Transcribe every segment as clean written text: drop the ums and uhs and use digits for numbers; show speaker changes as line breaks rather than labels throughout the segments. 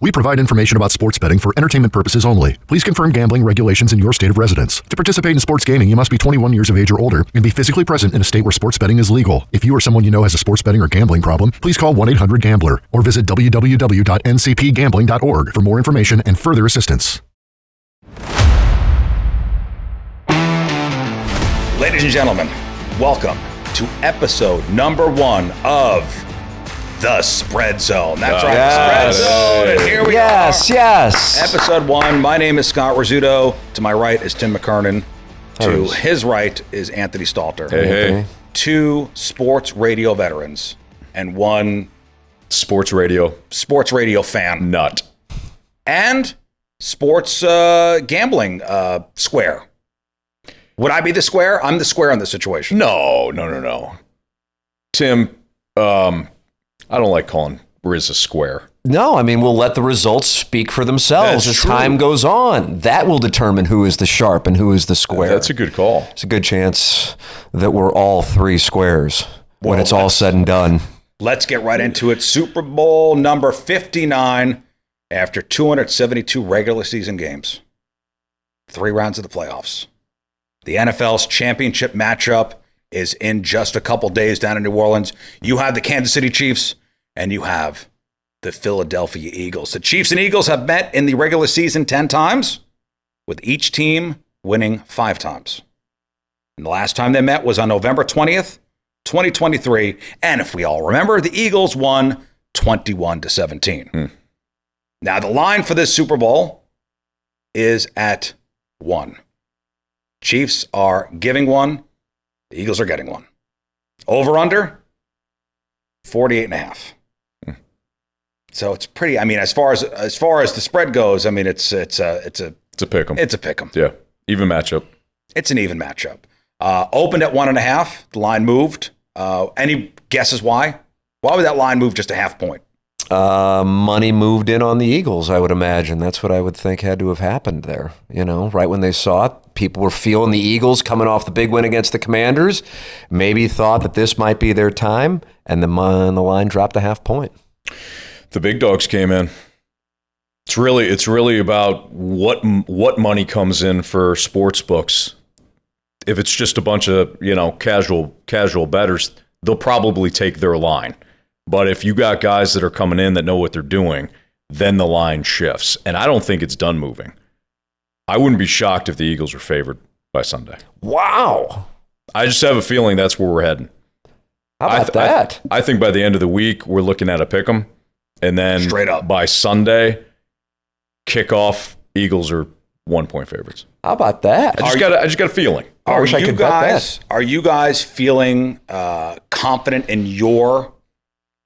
We provide information about sports betting for entertainment purposes only. Please confirm gambling regulations in your state of residence. To participate in sports gaming, you must be 21 years of age or older and be physically present in a state where sports betting is legal. If you or someone you know has a sports betting or gambling problem, please call 1-800-GAMBLER or visit www.ncpgambling.org for more information and further assistance.
Ladies and gentlemen, welcome to episode number 1 of The Spread Zone. That's right, The Spread Zone. And here we are.
Yes.
Episode 1. My name is Scott Rizzuto. To my right is Tim McKernan. To his right is Anthony Stalter.
Hey.
2 sports radio veterans and 1
Sports radio
fan.
nut.
And sports gambling square. Would I be the square? I'm the square in this situation.
No. Tim, I don't like calling Riz a square.
No, I mean, we'll let the results speak for themselves as time goes on. That will determine who is the sharp and who is the square.
That's a good call.
It's a good chance that we're all 3 squares when it's all said and done.
Let's get right into it. Super Bowl number 59 after 272 regular season games. 3 rounds of the playoffs. The NFL's championship matchup is in just a couple days down in New Orleans. You have the Kansas City Chiefs and you have the Philadelphia Eagles. The Chiefs and Eagles have met in the regular season 10 times, with each team winning 5 times. And the last time they met was on November 20th, 2023. And if we all remember, the Eagles won 21-17. Now, the line for this Super Bowl is at 1. Chiefs are giving 1. The Eagles are getting 1. Over under 48.5. So it's pretty. I mean, as far as the spread goes, I mean, it's a
pick 'em.
It's a pick 'em.
Yeah, even matchup.
It's an even matchup. Opened at 1.5. The line moved. Any guesses why? Why would that line move just a half point?
Money moved in on the Eagles, I would imagine. That's what I would think had to have happened there. You know, right when they saw it, people were feeling the Eagles coming off the big win against the Commanders. Maybe thought that this might be their time, and the line dropped a half point.
The big dogs came in. It's really about what money comes in for sports books. If it's just a bunch of casual bettors, they'll probably take their line. But if you got guys that are coming in that know what they're doing, then the line shifts. And I don't think it's done moving. I wouldn't be shocked if the Eagles were favored by Sunday.
Wow.
I just have a feeling that's where we're heading.
How about that?
I think by the end of the week, we're looking at a pick 'em. And then
straight up
by Sunday, kickoff, Eagles are 1-point favorites.
How about that?
I just got a feeling.
Are you guys feeling confident in your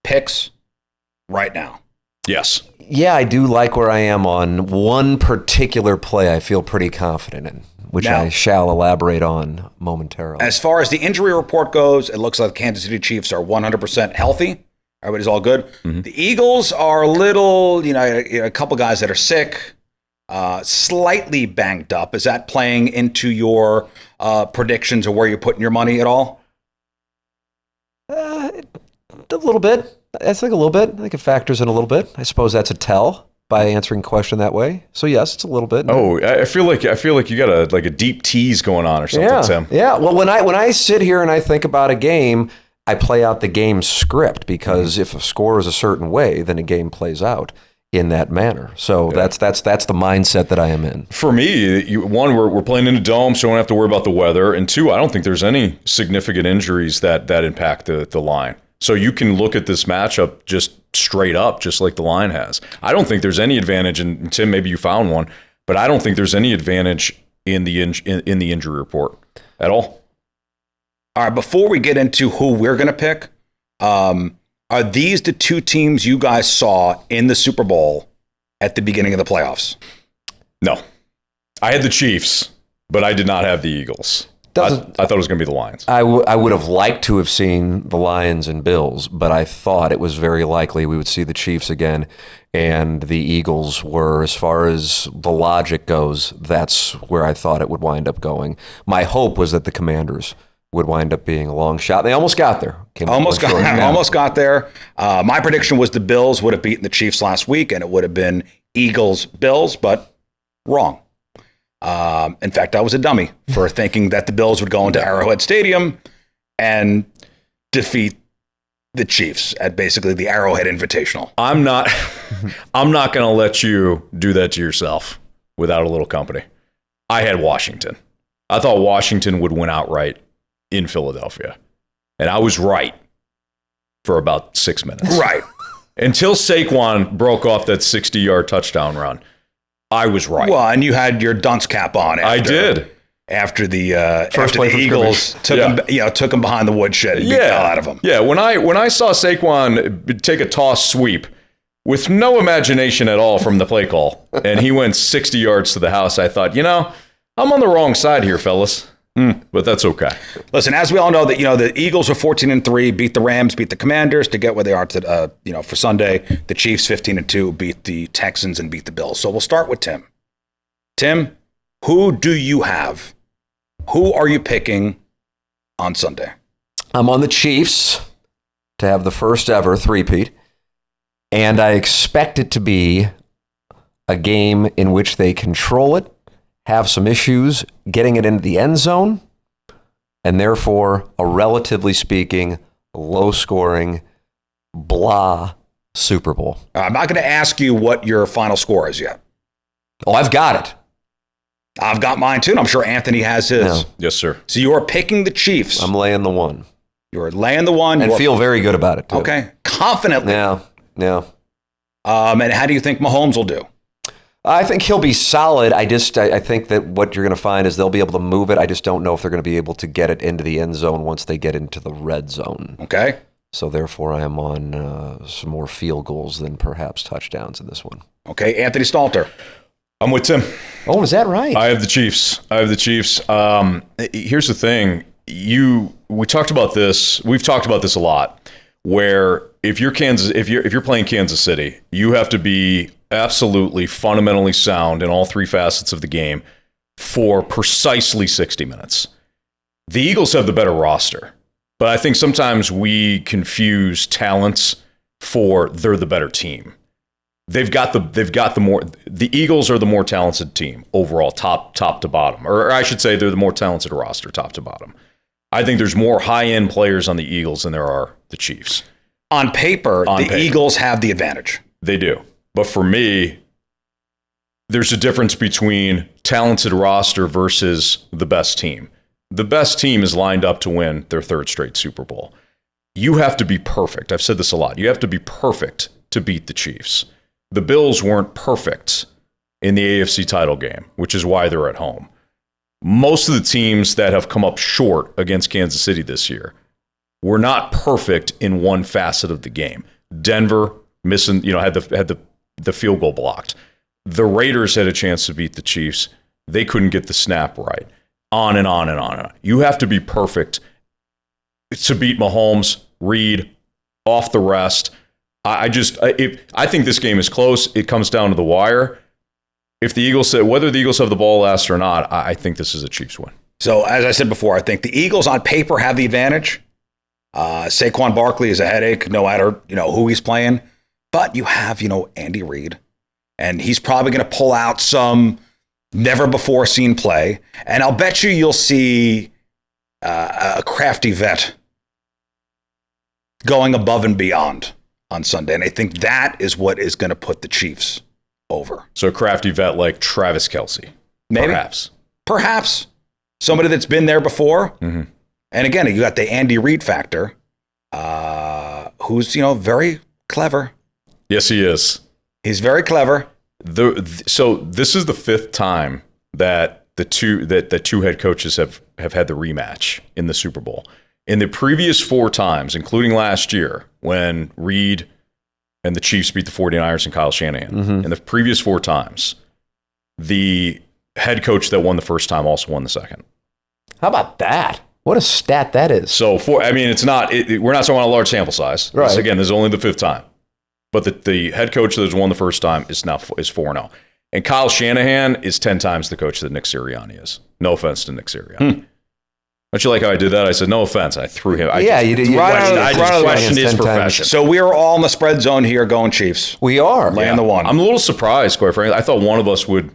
picks right now?
Yes.
Yeah, I do like where I am on one particular play I feel pretty confident in, which I shall elaborate on momentarily.
As far as the injury report goes, it looks like the Kansas City Chiefs are 100% healthy. Everybody's all good. Mm-hmm. The Eagles are a little, a couple guys that are sick, slightly banged up. Is that playing into your predictions or where you're putting your money at all?
A little bit. I think a little bit. I think it factors in a little bit. I suppose that's a tell by answering the question that way. So yes, it's a little bit.
Oh, I feel like you got a deep tease going on or something, Tim.
Yeah. Well, when I sit here and I think about a game, I play out the game script because if a score is a certain way, then a game plays out in that manner. So that's the mindset that I am in.
For me, one, we're playing in a dome, so we don't have to worry about the weather. And 2, I don't think there's any significant injuries that impact the line. So you can look at this matchup just straight up, just like the line has. I don't think there's any advantage, and Tim, maybe you found one, but I don't think there's any advantage in the injury report at all.
All right, before we get into who we're going to pick, are these the 2 teams you guys saw in the Super Bowl at the beginning of the playoffs?
No. I had the Chiefs, but I did not have the Eagles. I thought it was going to be the Lions.
I would have liked to have seen the Lions and Bills, but I thought it was very likely we would see the Chiefs again, and the Eagles were, as far as the logic goes, that's where I thought it would wind up going. My hope was that the Commanders would wind up being a long shot. They almost got there.
Almost got there. My prediction was the Bills would have beaten the Chiefs last week, and it would have been Eagles-Bills, but wrong. In fact, I was a dummy for thinking that the Bills would go into Arrowhead Stadium and defeat the Chiefs at basically the Arrowhead Invitational.
I'm not going to let you do that to yourself without a little company. I had Washington. I thought Washington would win outright in Philadelphia. And I was right for about 6 minutes.
Right.
Until Saquon broke off that 60-yard touchdown run. I was right.
Well, and you had your dunce cap on.
I did.
After the Eagles took him behind the woodshed and beat the hell out of him.
Yeah, when I saw Saquon take a toss sweep with no imagination at all from the play call, and he went 60 yards to the house, I thought, I'm on the wrong side here, fellas. But that's okay.
Listen, as we all know, that the Eagles are 14-3, beat the Rams, beat the Commanders to get where they are to for Sunday. The Chiefs 15-2, beat the Texans and beat the Bills. So we'll start with Tim. Tim, who do you have? Who are you picking on Sunday?
I'm on the Chiefs to have the first ever three-peat, and I expect it to be a game in which they control it, have some issues getting it into the end zone, and therefore a relatively speaking, low-scoring, blah Super Bowl.
I'm not going to ask you what your final score is yet.
Oh, I've got it.
I've got mine too, and I'm sure Anthony has his.
No.
Yes, sir.
So you are picking the Chiefs.
I'm laying the one.
You're laying the one.
And feel very good about it, too.
Okay. Confidently.
Yeah.
And how do you think Mahomes will do?
I think he'll be solid. I think that what you're going to find is they'll be able to move it. I just don't know if they're going to be able to get it into the end zone once they get into the red zone.
Okay.
So therefore, I am on some more field goals than perhaps touchdowns in this one.
Okay. Anthony Stalter.
I'm with Tim.
Oh, is that right?
I have the Chiefs. Here's the thing. We talked about this. We've talked about this a lot. Where if you're playing Kansas City, you have to be absolutely fundamentally sound in all three facets of the game for precisely 60 minutes. The Eagles have the better roster, but I think sometimes we confuse talents for they're the better team. The Eagles are the more talented team overall, top to bottom. Or I should say they're the more talented roster, top to bottom. I think there's more high-end players on the Eagles than there are the Chiefs.
On paper, Eagles have the advantage.
They do. But for me, there's a difference between talented roster versus the best team. The best team is lined up to win their third straight Super Bowl. You have to be perfect. I've said this a lot. You have to be perfect to beat the Chiefs. The Bills weren't perfect in the AFC title game, which is why they're at home. Most of the teams that have come up short against Kansas City this year were not perfect in one facet of the game. Denver missing, had the field goal blocked. The Raiders had a chance to beat the Chiefs. They couldn't get the snap right. On and on and on and on. You have to be perfect to beat Mahomes, Reed, off the rest. I think this game is close. It comes down to the wire. Whether the Eagles have the ball last or not, I think this is a Chiefs win.
So as I said before, I think the Eagles on paper have the advantage. Saquon Barkley is a headache, no matter who he's playing. But you have Andy Reid, and he's probably going to pull out some never before seen play. And I'll bet you'll see a crafty vet going above and beyond on Sunday. And I think that is what is going to put the Chiefs over.
So a crafty vet like Travis Kelce.
Maybe. Perhaps. Somebody that's been there before.
Mm-hmm.
And again, you got the Andy Reid factor, who's, very clever.
Yes, he is.
He's very clever.
So this is the fifth time that the two head coaches have had the rematch in the Super Bowl. In the previous four times, including last year when Reid and the Chiefs beat the 49ers and Kyle Shanahan, in the previous four times, the head coach that won the first time also won the second.
How about that? What a stat that is.
So, it's not. We're not talking about a large sample size.
Right.
Again, this is only the fifth time. But the head coach that has won the first time is 4-0. And Kyle Shanahan is 10 times the coach that Nick Sirianni is. No offense to Nick Sirianni. Don't you like how I did that? I said, no offense. I threw him.
You did.
I just questioned his profession.
So we are all in the spread zone here going Chiefs.
We are.
Laying the one.
I'm a little surprised, quite frankly. I thought one of us would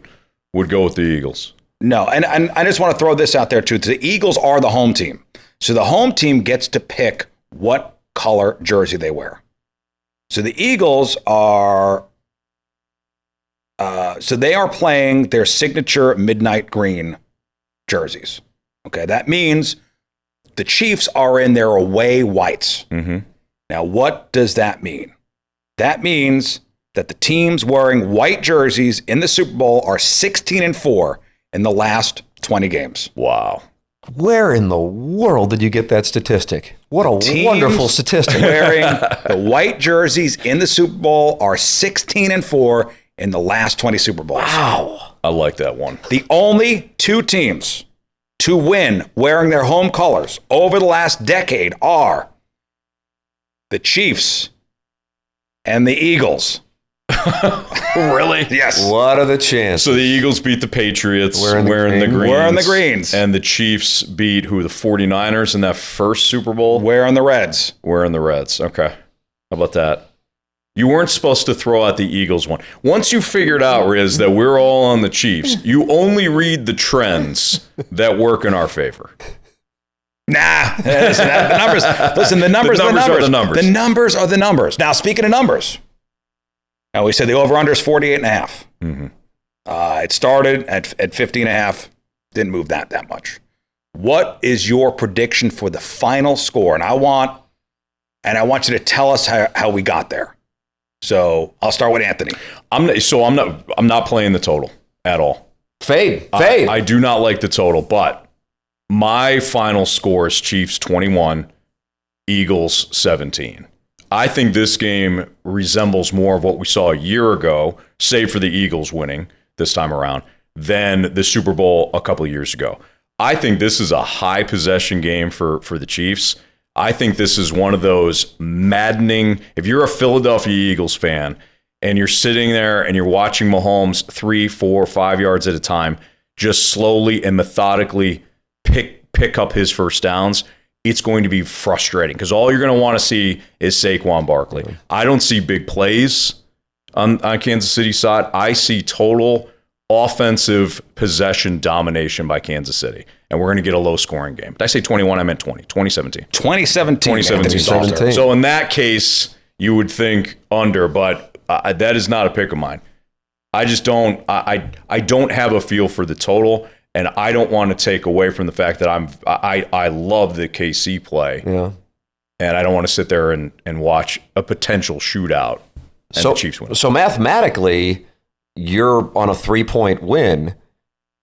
go with the Eagles.
No, and I just want to throw this out there, too. The Eagles are the home team. So the home team gets to pick what color jersey they wear. So the Eagles are... so they are playing their signature midnight green jerseys. Okay, that means the Chiefs are in their away whites.
Mm-hmm.
Now, what does that mean? That means that the teams wearing white jerseys in the Super Bowl are 16-4 in the last 20 games.
Wow.
Where in the world did you get that statistic? What a
Teams
wonderful statistic.
Wearing the white jerseys in the Super Bowl are 16-4 in the last 20 Super Bowls.
Wow.
I like that one.
The only two teams to win wearing their home colors over the last decade are the Chiefs and the Eagles.
Really?
Yes.
What are the chances?
So the Eagles beat the Patriots
Wearing the
greens.
Wearing the greens.
And the Chiefs beat the 49ers in that first Super Bowl?
Wearing the Reds.
Wearing the Reds. Okay. How about that? You weren't supposed to throw out the Eagles one. Once you figured out, Riz, that we're all on the Chiefs, you only read the trends that work in our favor.
Nah. The numbers are the numbers. The numbers are the numbers. Now, speaking of numbers, now we said the over-under is 48.5.
Mm-hmm.
It started at 50.5. Didn't move that much. What is your prediction for the final score? And I want you to tell us how we got there. So I'll start with Anthony.
I'm not playing the total at all.
Fade.
I do not like the total, but my final score is Chiefs 21, Eagles 17. I think this game resembles more of what we saw a year ago, save for the Eagles winning this time around, than the Super Bowl a couple of years ago. I think this is a high possession game for the Chiefs. I think this is one of those maddening, if you're a Philadelphia Eagles fan and you're sitting there and you're watching Mahomes 3, 4, 5 yards at a time, just slowly and methodically pick up his first downs, it's going to be frustrating because all you're going to want to see is Saquon Barkley. I don't see big plays on Kansas City's side. I see total offensive possession domination by Kansas City. And we're going to get a low-scoring game. Did I say 21? I meant 2017.
2017.
So in that case, you would think under, but that is not a pick of mine. I just don't. I don't have a feel for the total, and I don't want to take away from the fact that I love the KC play.
Yeah.
And I don't want to sit there and watch a potential shootout and the Chiefs win.
So mathematically, you're on a 3-point win,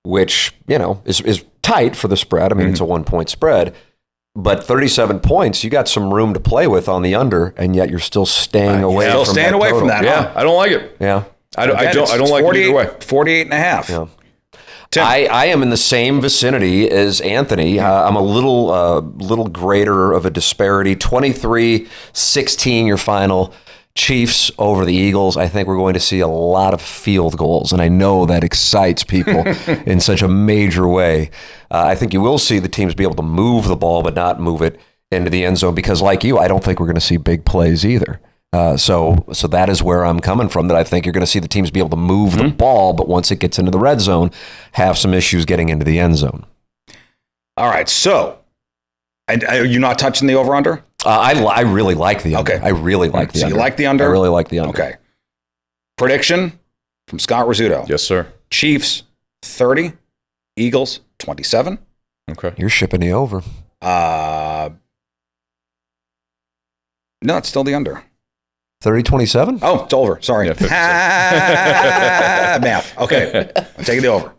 which is tight for the spread. I mean, It's a 1-point spread, but 37 points, you got some room to play with on the under, and yet you're still staying away.
Still staying away from that.
Yeah, I don't like it.
Yeah,
I don't like it either way.
48.5.
Yeah.
Tim.
I am in the same vicinity as Anthony. I'm a little greater of a disparity. 23-16 your final. Chiefs over the Eagles. I think we're going to see a lot of field goals, and I know that excites people in such a major way. I think you will see the teams be able to move the ball, but not move it into the end zone because, like you, I don't think we're going to see big plays either. So that is where I'm coming from, that I think you're going to see the teams be able to move the ball, but once it gets into the red zone, have some issues getting into the end zone.
All right, so, and are you not touching the over-under?
I really like the under.
Okay.
I really like the under.
So you like the under?
I really like the under.
Okay. Prediction from Scott Rizzuto.
Yes, sir.
Chiefs 30, Eagles 27.
Okay.
You're shipping the over.
No, it's still the under.
30-27?
Oh, it's over. Sorry.
Yeah,
math. Okay. I'm taking the over.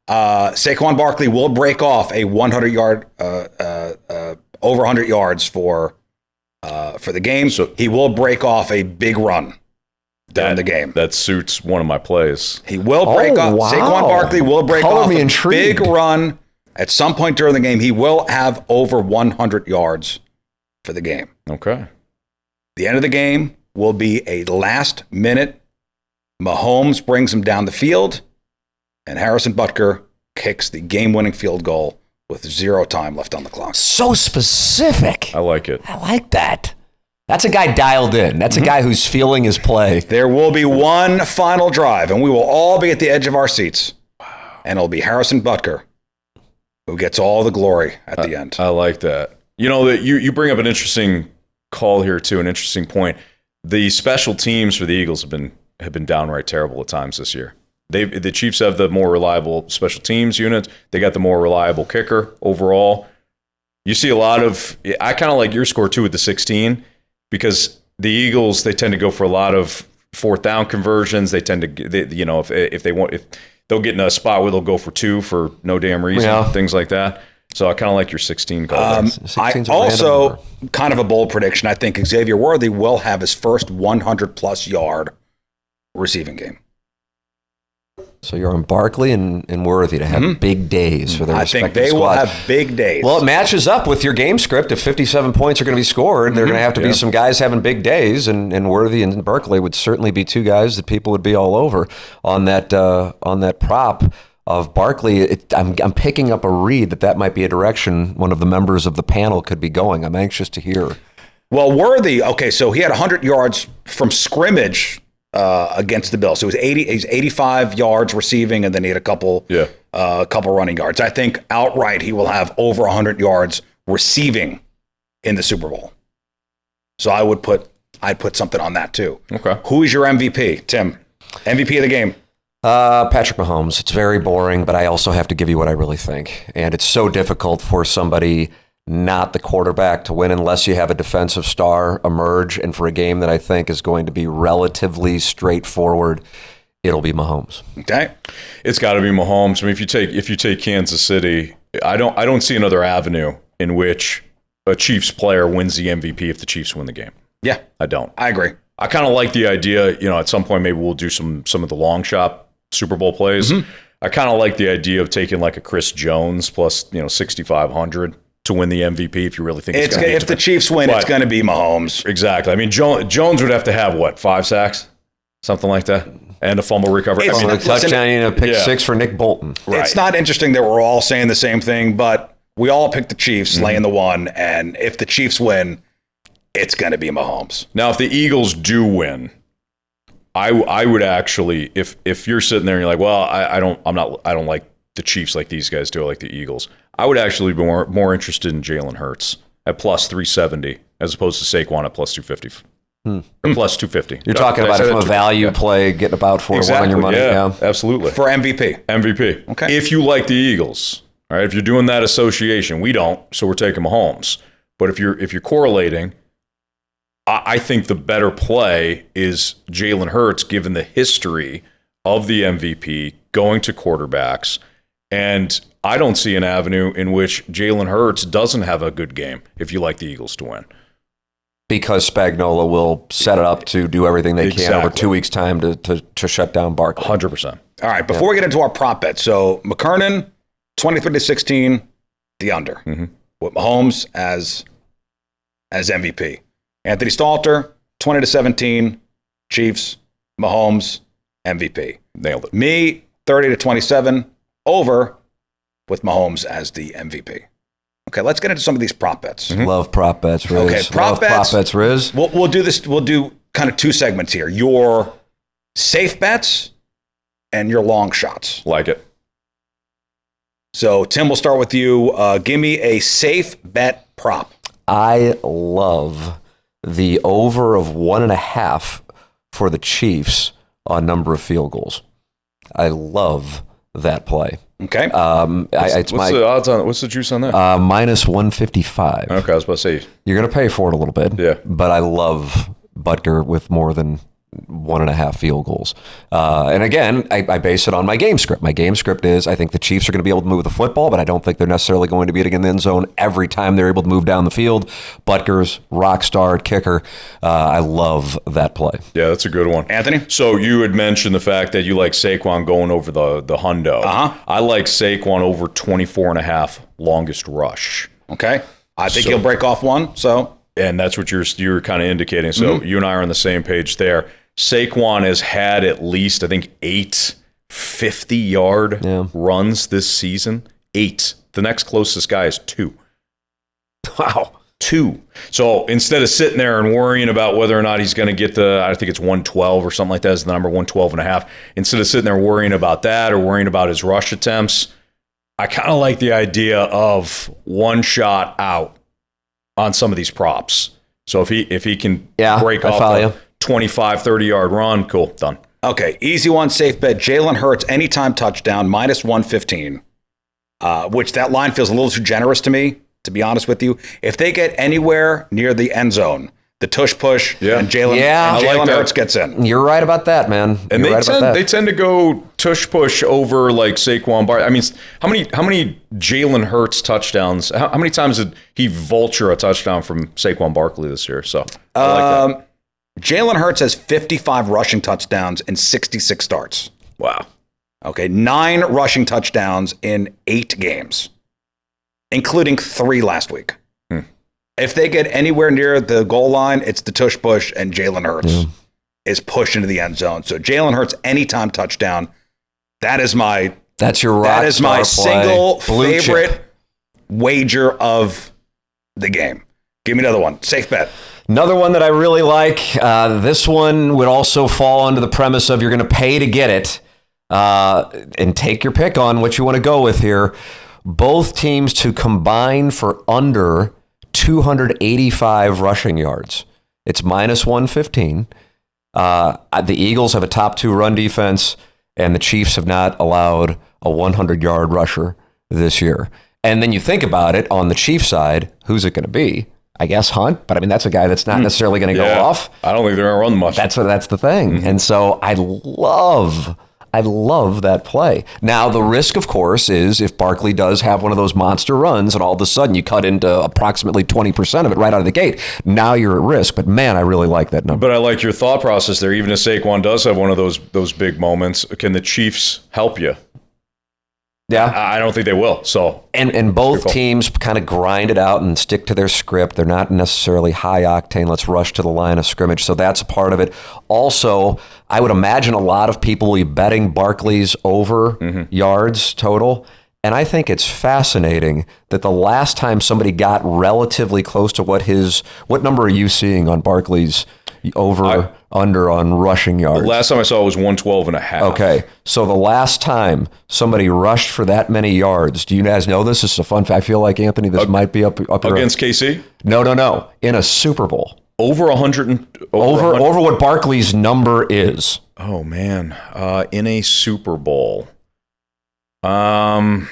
Saquon Barkley will break off a 100-yard, over 100 yards for the game. So he will break off a big run during the game.
That suits one of my plays.
He will break off.
Wow.
Saquon Barkley will break off a
intrigued.
big run at some point during the game. He will have over 100 yards for the game.
Okay.
The end of the game will be a last minute. Mahomes brings him down the field, and Harrison Butker kicks the game-winning field goal with 0 time left on the clock.
So specific.
I like it.
I like that. That's a guy dialed in. That's a guy who's feeling his play.
There will be one final drive, and we will all be at the edge of our seats. And it'll be Harrison Butker who gets all the glory at the end.
I like that. You know, that you bring up an interesting call here, too, an interesting point. The special teams for the Eagles have been downright terrible at times this year. The Chiefs have the more reliable special teams unit. They got the more reliable kicker overall. You see a lot of – I kind of like your score, too, with the 16, because the Eagles, they tend to go for a lot of fourth down conversions. They tend to – if they'll get in a spot where they'll go for 2 for no damn reason, things like that. So I kind of like your 16 call.
I also, kind of a bold prediction, I think Xavier Worthy will have his first 100-plus yard receiving game.
So you're on Barkley and Worthy to have big days for their respective squads. I think they will have
big days.
Well, it matches up with your game script. If 57 points are going to be scored, there are going to have to be some guys having big days, and Worthy and Barkley would certainly be 2 guys that people would be all over on that prop of Barkley. I'm picking up a read that might be a direction one of the members of the panel could be going. I'm anxious to hear.
Well, Worthy, okay, so he had 100 yards from scrimmage against the Bills. So he's 85 yards receiving, and then he had a couple running yards. I think outright he will have over 100 yards receiving in the Super Bowl. So I'd put something on that too.
Okay.
Who is your MVP, Tim? MVP of the game?
Patrick Mahomes. It's very boring, but I also have to give you what I really think. And it's so difficult for somebody not the quarterback to win unless you have a defensive star emerge. And for a game that I think is going to be relatively straightforward, it'll be Mahomes.
Okay.
It's got to be Mahomes. I mean, if you take Kansas City, I don't see another avenue in which a Chiefs player wins the MVP if the Chiefs win the game.
Yeah.
I don't.
I agree.
I kind of like the idea, at some point maybe we'll do some of the long shot Super Bowl plays. I kind of like the idea of taking like a Chris Jones plus, 6,500 to win the MVP if you really think it's going to be.
If the Chiefs win, it's going to be Mahomes.
Exactly. I mean, Jones would have to have, 5 sacks? Something like that? And a fumble recovery.
Touchdown, pick 6 for Nick Bolton.
Right. It's not interesting that we're all saying the same thing, but we all picked the Chiefs, laying the 1, and if the Chiefs win, it's going to be Mahomes.
Now, if the Eagles do win, I would actually, if you're sitting there and you're like, well, I don't like the Chiefs like these guys do, I like the Eagles. I would actually be more interested in Jalen Hurts at plus 370 as opposed to Saquon at plus 250. Or plus 250.
You're talking about it from a value play, getting about 4 to 1 on your money.
Yeah, absolutely.
For MVP.
Okay. If you like the Eagles, all right, if you're doing that association, we don't, so we're taking Mahomes. But if you're correlating, I think the better play is Jalen Hurts, given the history of the MVP going to quarterbacks. And I don't see an avenue in which Jalen Hurts doesn't have a good game if you like the Eagles to win.
Because Spagnuolo will set it up to do everything they can over 2 weeks' time to shut down Barkley.
100%.
All right, before we get into our prop bet, so McKernan, 23-16, the under, with Mahomes as MVP. Anthony Stalter, 20-17, Chiefs, Mahomes, MVP.
Nailed it.
Me, 30-27, over with Mahomes as the MVP. Okay, let's get into some of these prop bets.
Love prop bets, Riz.
Okay, prop bets,
Riz.
We'll do this. We'll do kind of 2 segments here. Your safe bets and your long shots.
Like it.
So, Tim, we'll start with you. Give me a safe bet prop.
I love the over of 1.5 for the Chiefs on number of field goals. I love that play.
Okay.
What's the odds on? What's the juice on that?
Minus 155.
Okay, I was about to say
you're going to pay for it a little bit.
Yeah.
But I love Butker with more than 1.5 field goals. And again, I base it on my game script. My game script is I think the Chiefs are going to be able to move the football, but I don't think they're necessarily going to be in the end zone every time they're able to move down the field. Butker's rock star kicker. I love that play.
Yeah, that's a good one.
Anthony?
So you had mentioned the fact that you like Saquon going over the hundo. I like Saquon over 24.5 longest rush.
Okay. I think he'll break off 1, so.
And that's what you're kind of indicating. So you and I are on the same page there. Saquon has had at least, I think, 8 50-yard runs this season. 8 The next closest guy is 2.
Wow.
2. So instead of sitting there and worrying about whether or not he's going to get I think it's 112 or something like that is the number, 112.5. Instead of sitting there worrying about that or worrying about his rush attempts, I kind of like the idea of one shot out on some of these props. So if he can break off a 25, 30-yard run, cool, done.
Okay, easy one, safe bet. Jalen Hurts, anytime touchdown, minus 115, which that line feels a little too generous to me, to be honest with you. If they get anywhere near the end zone, the tush-push, and Jalen Hurts gets in.
You're right about that, man.
And they tend to go tush-push over like Saquon Barkley. I mean, how many Jalen Hurts touchdowns, how many times did he vulture a touchdown from Saquon Barkley this year? So I like that.
Jalen Hurts has 55 rushing touchdowns in 66 starts.
Wow.
Okay, 9 rushing touchdowns in 8 games, including 3 last week. If they get anywhere near the goal line, it's the tush push, and Jalen Hurts is pushed into the end zone. So Jalen Hurts, anytime touchdown, that's your rock That is my single favorite wager of the game. Give me another one. Safe bet.
Another one that I really like. This one would also fall under the premise of you're going to pay to get it, and take your pick on what you want to go with here. Both teams to combine for under 285 rushing yards. It's minus 115. The Eagles have a top 2 run defense, and the Chiefs have not allowed a 100-yard rusher this year. And then you think about it, on the Chiefs side, who's it going to be? I guess Hunt, but I mean, that's a guy that's not necessarily going to go off.
I don't think they're going to run much.
That's the thing. Mm-hmm. And so I love that play. Now, the risk, of course, is if Barkley does have one of those monster runs and all of a sudden you cut into approximately 20% of it right out of the gate, now you're at risk. But man, I really like that number.
But I like your thought process there. Even if Saquon does have one of those big moments, can the Chiefs help you?
Yeah.
I don't think they will. So
and both teams kind of grind it out and stick to their script. They're not necessarily high octane. Let's rush to the line of scrimmage. So that's a part of it. Also, I would imagine a lot of people will be betting Barkley's over yards total. And I think it's fascinating that the last time somebody got relatively close to what number are you seeing on Barkley's under on rushing yards?
The last time I saw it was 112.5.
Okay, so the last time somebody rushed for that many yards, do you guys know this? This is a fun fact. I feel like, Anthony, this might be up
against KC?
No. In a Super Bowl.
Over 100
over what Barkley's number is.
Oh man, in a Super Bowl. Are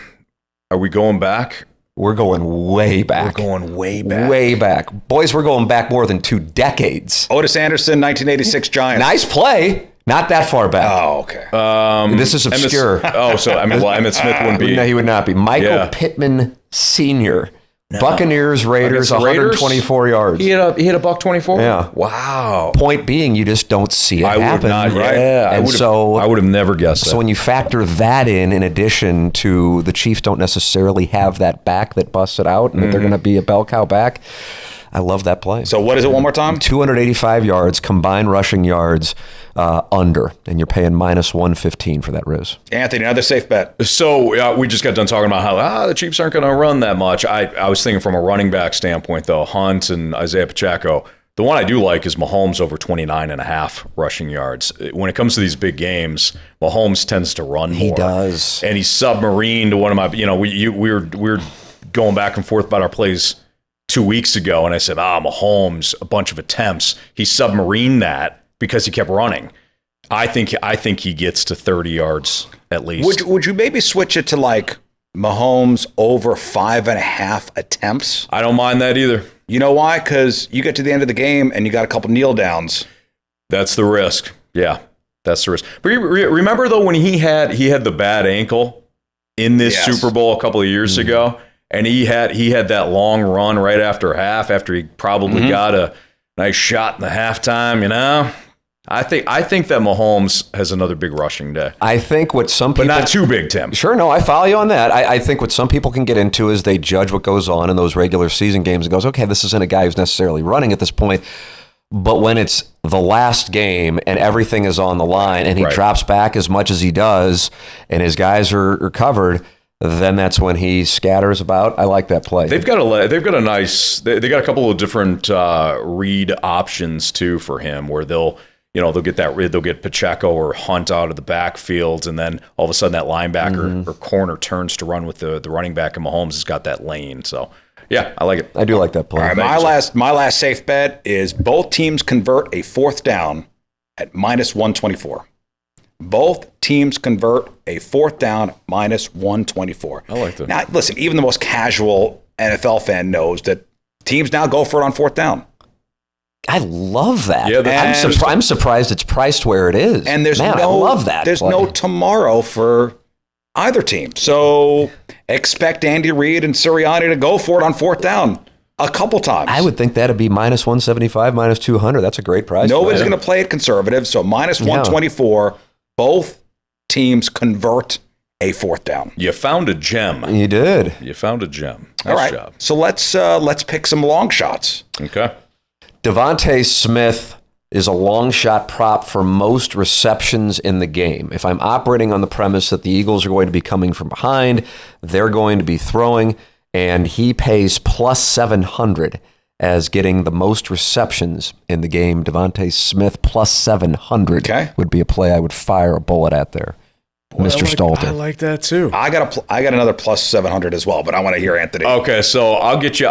we going back?
We're going way back. Way back. Boys, we're going back more than 2 decades.
Otis Anderson, 1986 Giants.
Nice play. Not that far back.
Oh, okay.
This is obscure.
Emmitt Smith wouldn't be.
No, he would not be. Michael Pittman Sr., Buccaneers, Raiders, 124 yards.
He hit a $124?
Yeah.
Wow.
Point being, you just don't see it happen.
Not,
right?
Yeah. I would have never guessed that.
So when you factor that in addition to the Chiefs don't necessarily have that back that busts it out and that they're going to be a bell cow back, I love that play.
So what is it one more time?
285 yards, combined rushing yards under, and you're paying minus 115 for that, Riz.
Anthony, another safe bet.
So we just got done talking about how the Chiefs aren't going to run that much. I was thinking from a running back standpoint, though, Hunt and Isaiah Pacheco. The one I do like is Mahomes over 29.5 rushing yards. When it comes to these big games, Mahomes tends to run more.
He does.
And he's submarined one of my, we were going back and forth about our plays 2 weeks ago, and I said, Mahomes, a bunch of attempts. He submarined that because he kept running. I think he gets to 30 yards at least.
Would you maybe switch it to like Mahomes over 5.5 attempts?
I don't mind that either.
You know why? Because you get to the end of the game and you got a couple kneel downs.
That's the risk. Yeah, that's the risk. But remember though when he had the bad ankle in this Super Bowl a couple of years ago? And he had that long run right after half, after he probably got a nice shot in the halftime, I think that Mahomes has another big rushing day.
I think what some people...
But not too big, Tim.
Sure, no, I follow you on that. I think what some people can get into is they judge what goes on in those regular season games and goes, okay, this isn't a guy who's necessarily running at this point. But when it's the last game and everything is on the line and he drops back as much as he does and his guys are covered... then that's when he scatters about. I like that play.
They've got a nice. They got a couple of different read options too for him, where they'll get Pacheco or Hunt out of the backfield, and then all of a sudden that linebacker or corner turns to run with the running back, and Mahomes has got that lane. So yeah, I like it.
I do like that play.
All right, my last safe bet is both teams convert a fourth down at -124. Both teams convert a fourth down -124.
I like that.
Now, listen, even the most casual NFL fan knows that teams now go for it on fourth down.
I love that.
Yeah,
I'm surprised it's priced where it is.
And I love that. There's no tomorrow for either team. So expect Andy Reid and Sirianni to go for it on fourth down a couple times.
I would think that'd be -175, -200. That's a great price.
Nobody's going to play it conservative. So -124. Both teams convert a fourth down.
You found a gem.
You did.
You found a gem. Nice
All right.
job.
So let's pick some long shots.
Okay.
Devontae Smith is a long shot prop for most receptions in the game. If I'm operating on the premise that the Eagles are going to be coming from behind, they're going to be throwing, and he pays +700 as getting the most receptions in the game. Devontae Smith +700 would be a play I would fire a bullet at there. Mr. Stalter.
I like that too.
I got another +700 as well, but I want to hear Anthony.
Okay, so I'll get you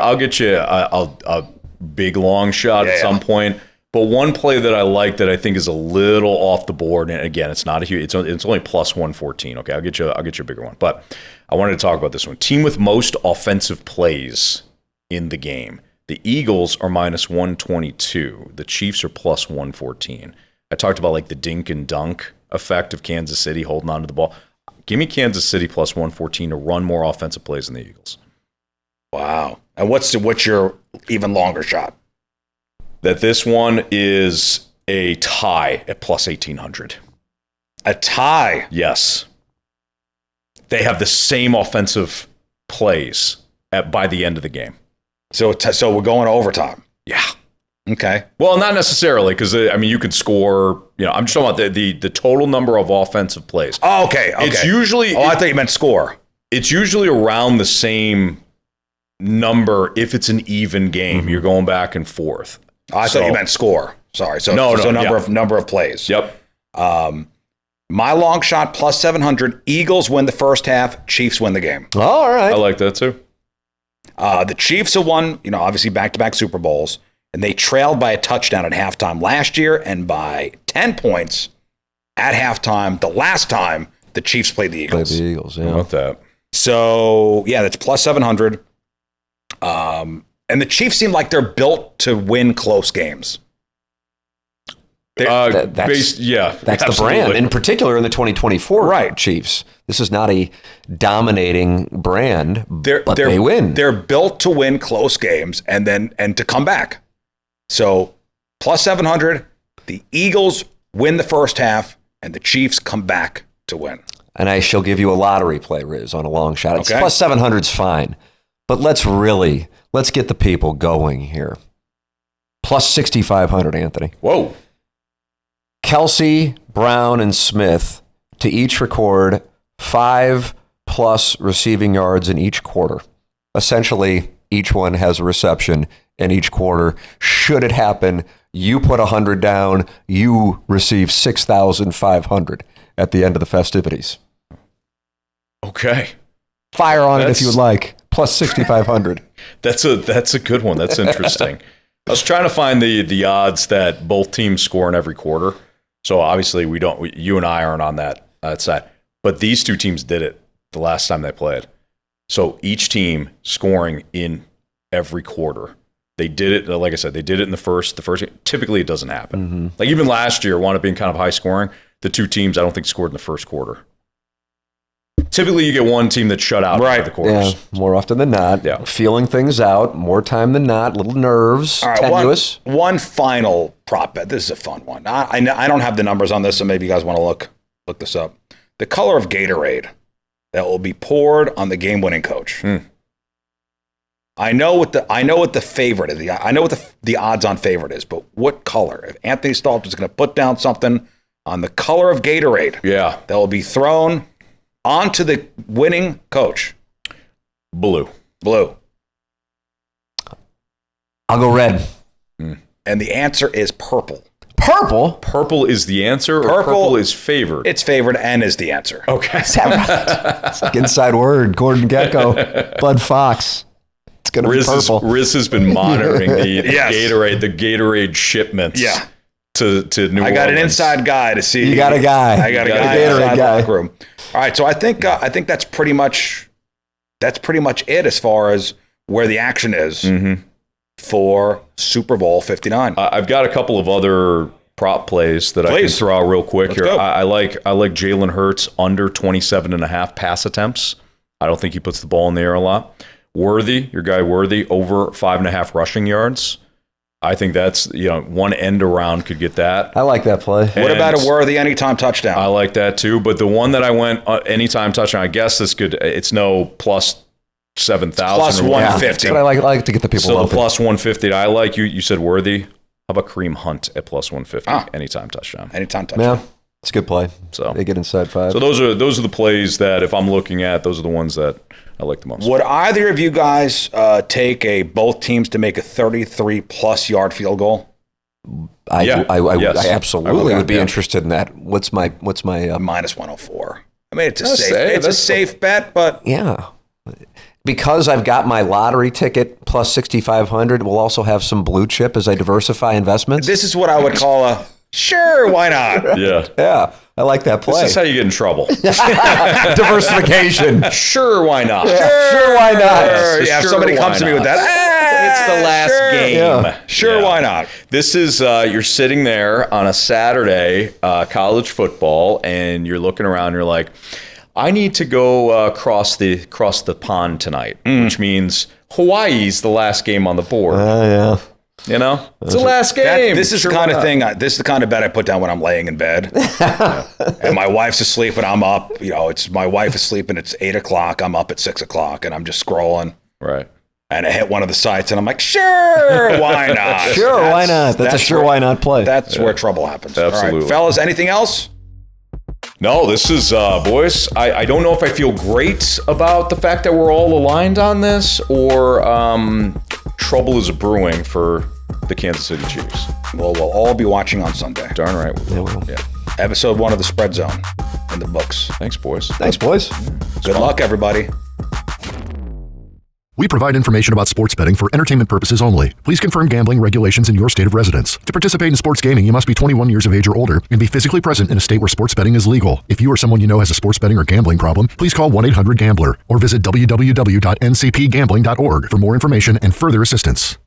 a big long shot at some point. But one play that I like that I think is a little off the board, and again, it's not a huge. It's only +114. Okay, I'll get you a bigger one. But I wanted to talk about this one. Team with most offensive plays in the game. The Eagles are -122. The Chiefs are +114. I talked about like the dink and dunk effect of Kansas City holding on to the ball. Give me Kansas City +114 to run more offensive plays than the Eagles.
Wow. And what's your even longer shot?
That this one is a tie at +1800.
A tie?
Yes. They have the same offensive plays by the end of the game.
So we're going to overtime.
Yeah.
Okay.
Well, not necessarily, because you could score. I'm just talking about the total number of offensive plays.
Oh, okay.
It's usually.
I thought you meant score.
It's usually around the same number if it's an even game. You're going back and forth.
I thought you meant score. Sorry. So number of plays.
Yep.
My long shot +700. Eagles win the first half. Chiefs win the game.
All right.
I like that too.
The Chiefs have won, obviously back-to-back Super Bowls, and they trailed by a touchdown at halftime last year and by 10 points at halftime the last time the Chiefs played the Eagles.
Yeah.
How about that?
So, yeah, that's +700. And the Chiefs seem like they're built to win close games.
That's
absolutely.
The brand, in particular in the 2024 Chiefs. This is not a dominating brand, but they win.
They're built to win close games and to come back. So +700, the Eagles win the first half, and the Chiefs come back to win.
And I shall give you a lottery play, Riz, on a long shot. It's
okay.
+700's fine, but let's get the people going here. +6,500, Anthony.
Whoa.
Kelsey, Brown, and Smith to each record 5+ receiving yards in each quarter. Essentially, each one has a reception in each quarter. Should it happen, you put 100 down, you receive 6,500 at the end of the festivities.
Okay.
Fire on it if you would like. +6,500.
That's a good one. That's interesting. I was trying to find the odds that both teams score in every quarter. So obviously you and I aren't on that side. But these two teams did it the last time they played. So each team scoring in every quarter. They did it, like I said, they did it in the first. Typically it doesn't happen. Mm-hmm. Like even last year, wound up being kind of high scoring. The two teams I don't think scored in the first quarter. Typically, you get one team that's shut out in the quarters.
Yeah, more often than not.
Yeah.
Feeling things out, more time than not, little nerves,
right,
tenuous.
One final prop bet. This is a fun one. I don't have the numbers on this, so maybe you guys want to look this up. The color of Gatorade that will be poured on the game-winning coach. I know what the favorite is. I know what the odds-on favorite is, but what color? If Anthony Stalter is going to put down something on the color of Gatorade, that will be thrown On to the winning coach.
Blue.
I'll go red.
And the answer is purple.
Purple?
Purple is the answer, or purple is favored?
It's favored and is the answer.
Okay.
Is that right? It's like inside word. Gordon Gekko, Bud Fox. It's going to be purple.
Riz has been monitoring the Gatorade shipments.
Yeah.
To New Orleans.
I got an inside guy to see.
You got a guy.
I got a guy inside the locker room. All right, so I think that's pretty much it as far as where the action is for Super Bowl 59.
I've got a couple of other prop plays that I can throw out real quick. Here. I like Jalen Hurts under 27.5 pass attempts. I don't think he puts the ball in the air a lot. Worthy, your guy Worthy, over 5.5 rushing yards. I think that's, one end around could get that.
I like that play.
What about a Worthy anytime touchdown?
I like that too. But the one that I went anytime touchdown, I guess it's no plus 7,000.
Plus 150.
But I like to get the people
So
open.
the plus 150, I like you. You said Worthy. How about Kareem Hunt at plus 150? Anytime touchdown.
Anytime touchdown.
Yeah, it's a good play.
So
they get inside 5.
So those are the plays that if I'm looking at, those are the ones that I like the most.
Would either of you guys take both teams to make a 33-plus yard field goal?
I
Yes.
absolutely would be interested in that. What's my
minus 104. I mean, it's a safe bet, but
yeah. Because I've got my lottery ticket plus 6,500, we'll also have some blue chip as I diversify investments.
This is what I would call a sure, why not?
Yeah, I like that play.
This is how you get in trouble.
Diversification.
Sure, why not?
Sure, why not?
If somebody comes to me with that,
it's the last game.
Yeah.
Sure, why not?
This is, you're sitting there on a Saturday, college football, and you're looking around, you're like, I need to go cross the pond tonight, which means Hawaii's the last game on the board.
Yeah.
It's the last game.
This is the kind of thing. This is the kind of bet I put down when I'm laying in bed, and my wife's asleep and I'm up. It's my wife is asleep and it's 8:00. I'm up at 6:00 and I'm just scrolling.
Right.
And I hit one of the sites and I'm like, sure, why not?
Sure, why not? That's a sure, why not play.
That's where trouble happens.
Absolutely.
All right, fellas, anything else?
No, this is, boys, I don't know if I feel great about the fact that we're all aligned on this or trouble is brewing for the Kansas City Chiefs.
Well, we'll all be watching on Sunday.
Darn right.
Yeah, we will.
Yeah.
Episode 1 of the Spread Zone in the books.
Thanks, boys.
Good luck, everybody.
We provide information about sports betting for entertainment purposes only. Please confirm gambling regulations in your state of residence. To participate in sports gaming, you must be 21 years of age or older and be physically present in a state where sports betting is legal. If you or someone you know has a sports betting or gambling problem, please call 1-800-GAMBLER or visit www.ncpgambling.org for more information and further assistance.